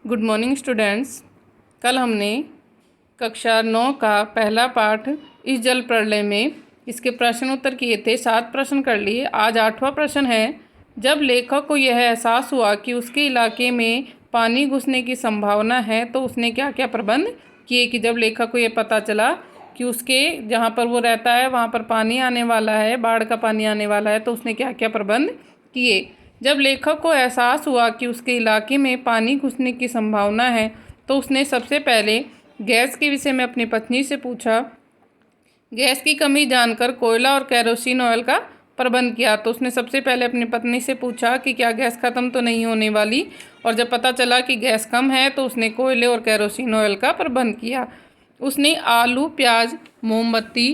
Good morning students. कल हमने कक्षा 9 का पहला पाठ इस जल प्रलय में इसके प्रश्न उत्तर किए थे। 7 प्रश्न कर लिए। आज 8वां प्रश्न है। जब लेखक को यह एहसास हुआ कि उसके इलाके में पानी घुसने की संभावना है तो उसने क्या क्या प्रबंध किए। कि जब लेखक को यह पता चला कि उसके जहाँ पर वो रहता है वहाँ पर पानी आने वाला है, बाढ़ का पानी आने वाला है, तो उसने क्या क्या प्रबंध किए। जब लेखक को एहसास हुआ कि उसके इलाके में पानी घुसने की संभावना है तो उसने सबसे पहले गैस के विषय में अपनी पत्नी से पूछा। गैस की कमी जानकर कोयला और केरोसिन ऑयल का प्रबंध किया। तो उसने सबसे पहले अपनी पत्नी से पूछा कि क्या गैस ख़त्म तो नहीं होने वाली, और जब पता चला कि गैस कम है तो उसने कोयले और केरोसिन ऑयल का प्रबंध किया। उसने आलू, प्याज, मोमबत्ती,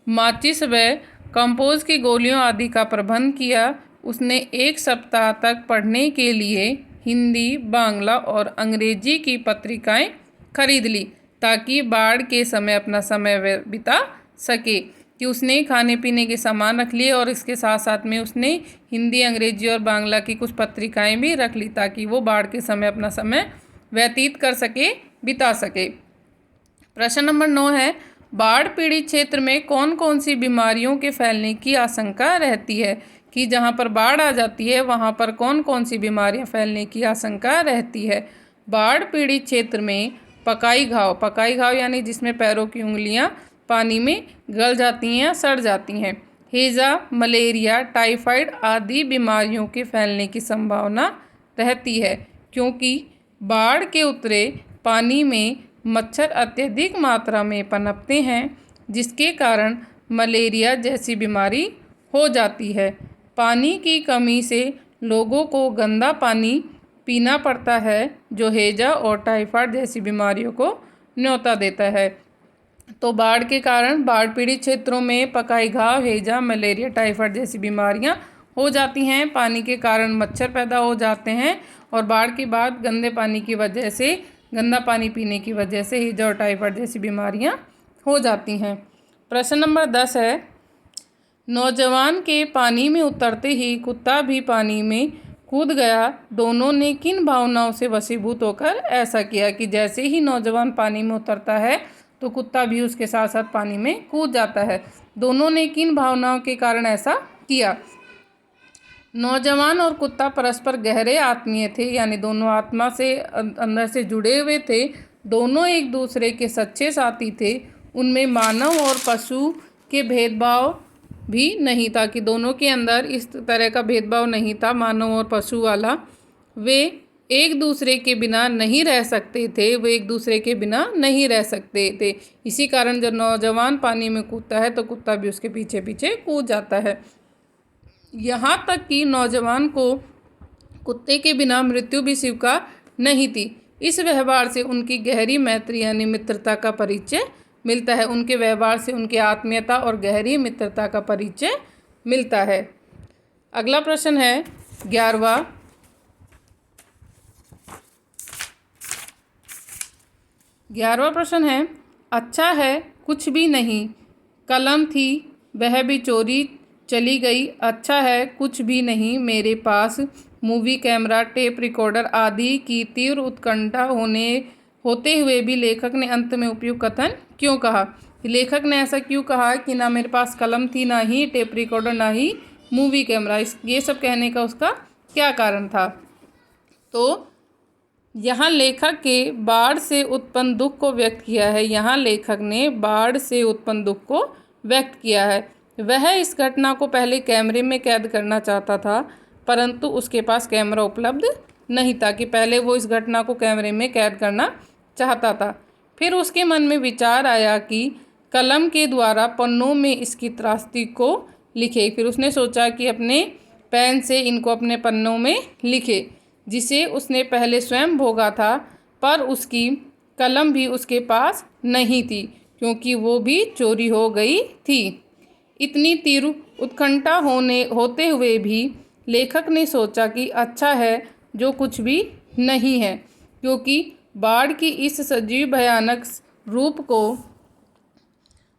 माचिस व कंपोज की गोलियों आदि का प्रबंध किया। उसने 1 सप्ताह तक पढ़ने के लिए हिंदी, बांग्ला और अंग्रेजी की पत्रिकाएं खरीद ली ताकि बाढ़ के समय अपना समय बिता सके। कि उसने खाने पीने के सामान रख लिए और इसके साथ साथ में उसने हिंदी, अंग्रेजी और बांग्ला की कुछ पत्रिकाएं भी रख ली ताकि वो बाढ़ के समय अपना समय व्यतीत कर सके, बिता सके। प्रश्न नंबर 9 है। बाढ़ पीड़ित क्षेत्र में कौन कौन सी बीमारियों के फैलने की आशंका रहती है। कि जहाँ पर बाढ़ आ जाती है वहाँ पर कौन कौन सी बीमारियाँ फैलने की आशंका रहती है। बाढ़ पीड़ित क्षेत्र में पकाई घाव यानी जिसमें पैरों की उंगलियाँ पानी में गल जाती हैं या सड़ जाती हैं, हैजा, मलेरिया, टाइफाइड आदि बीमारियों के फैलने की संभावना रहती है। क्योंकि बाढ़ के उतरे पानी में मच्छर अत्यधिक मात्रा में पनपते हैं जिसके कारण मलेरिया जैसी बीमारी हो जाती है। पानी की कमी से लोगों को गंदा पानी पीना पड़ता है जो हैजा और टाइफाइड जैसी बीमारियों को न्योता देता है। तो बाढ़ के कारण बाढ़ पीड़ित क्षेत्रों में पकाई घाव, हैजा, मलेरिया, टाइफाइड जैसी बीमारियां हो जाती हैं। पानी के कारण मच्छर पैदा हो जाते हैं और बाढ़ के बाद गंदे पानी की वजह से, गंदा पानी पीने की वजह से हैजा और टाइफाइड जैसी बीमारियां हो जाती हैं। प्रश्न नंबर 10 है। नौजवान के पानी में उतरते ही कुत्ता भी पानी में कूद गया। दोनों ने किन भावनाओं से वशीभूत होकर ऐसा किया। कि जैसे ही नौजवान पानी में उतरता है तो कुत्ता भी उसके साथ साथ पानी में कूद जाता है। दोनों ने किन भावनाओं के कारण ऐसा किया। नौजवान और कुत्ता परस्पर गहरे आत्मीय थे, यानी दोनों आत्मा से अंदर से जुड़े हुए थे। दोनों एक दूसरे के सच्चे साथी थे। उनमें मानव और पशु के भेदभाव भी नहीं था। कि दोनों के अंदर इस तरह का भेदभाव नहीं था, मानव और पशु वाला। वे एक दूसरे के बिना नहीं रह सकते थे, वे एक दूसरे के बिना नहीं रह सकते थे। इसी कारण जब नौजवान पानी में कूदता है तो कुत्ता भी उसके पीछे पीछे कूद जाता है। यहाँ तक कि नौजवान को कुत्ते के बिना मृत्यु भी स्वीकार नहीं थी। इस व्यवहार से उनकी गहरी मैत्री यानी मित्रता का परिचय मिलता है। उनके व्यवहार से उनकी आत्मीयता और गहरी मित्रता का परिचय मिलता है। अगला प्रश्न है 11वां। 11वां प्रश्न है। अच्छा है कुछ भी नहीं, कलम थी वह भी चोरी चली गई। अच्छा है कुछ भी नहीं, मेरे पास मूवी कैमरा, टेप रिकॉर्डर आदि की तीव्र उत्कंठा होते हुए भी लेखक ने अंत में उपयुक्त कथन क्यों कहा। लेखक ने ऐसा क्यों कहा कि ना मेरे पास कलम थी, ना ही टेप रिकॉर्डर, ना ही मूवी कैमरा। ये सब कहने का उसका क्या कारण था। तो यहाँ लेखक के बाढ़ से उत्पन्न दुख को व्यक्त किया है। यहाँ लेखक ने बाढ़ से उत्पन्न दुख को व्यक्त किया है। वह इस घटना को पहले कैमरे में कैद करना चाहता था परंतु उसके पास कैमरा उपलब्ध नहीं था। कि पहले वो इस घटना को कैमरे में कैद करना चाहता था। फिर उसके मन में विचार आया कि कलम के द्वारा पन्नों में इसकी त्रासदी को लिखे। फिर उसने सोचा कि अपने पेन से इनको अपने पन्नों में लिखे, जिसे उसने पहले स्वयं भोगा था। पर उसकी कलम भी उसके पास नहीं थी क्योंकि वो भी चोरी हो गई थी। इतनी तीव्र उत्कंठा होते हुए भी लेखक ने सोचा कि अच्छा है जो कुछ भी नहीं है, क्योंकि बाढ़ की इस सजीव भयानक रूप को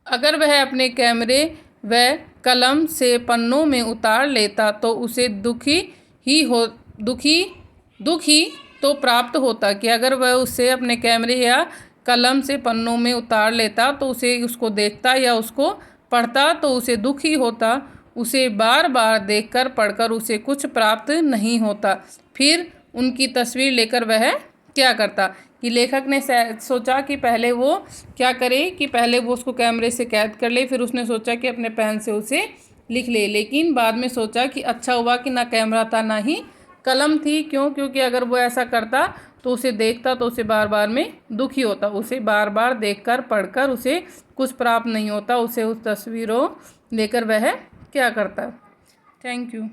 अगर वह अपने कैमरे व कलम से पन्नों में उतार लेता तो उसे दुख ही तो प्राप्त होता कि अगर वह उसे अपने कैमरे या कलम से पन्नों में उतार लेता तो उसे उसको देखता या उसको पढ़ता तो उसे दुख ही होता। उसे बार बार देखकर पढ़कर उसे कुछ प्राप्त नहीं होता। फिर उनकी तस्वीर लेकर वह क्या करता कि लेखक ने सोचा कि पहले वो क्या करे कि पहले वो उसको कैमरे से कैद कर ले, फिर उसने सोचा कि अपने पेन से उसे लिख ले, लेकिन बाद में सोचा कि अच्छा हुआ कि ना कैमरा था ना ही कलम थी। क्यों? क्योंकि अगर वो ऐसा करता तो उसे देखता तो उसे बार बार में दुखी होता। उसे बार बार देखकर पढ़कर उसे कुछ प्राप्त नहीं होता। उसे उस तस्वीरों लेकर वह क्या करता। Thank you.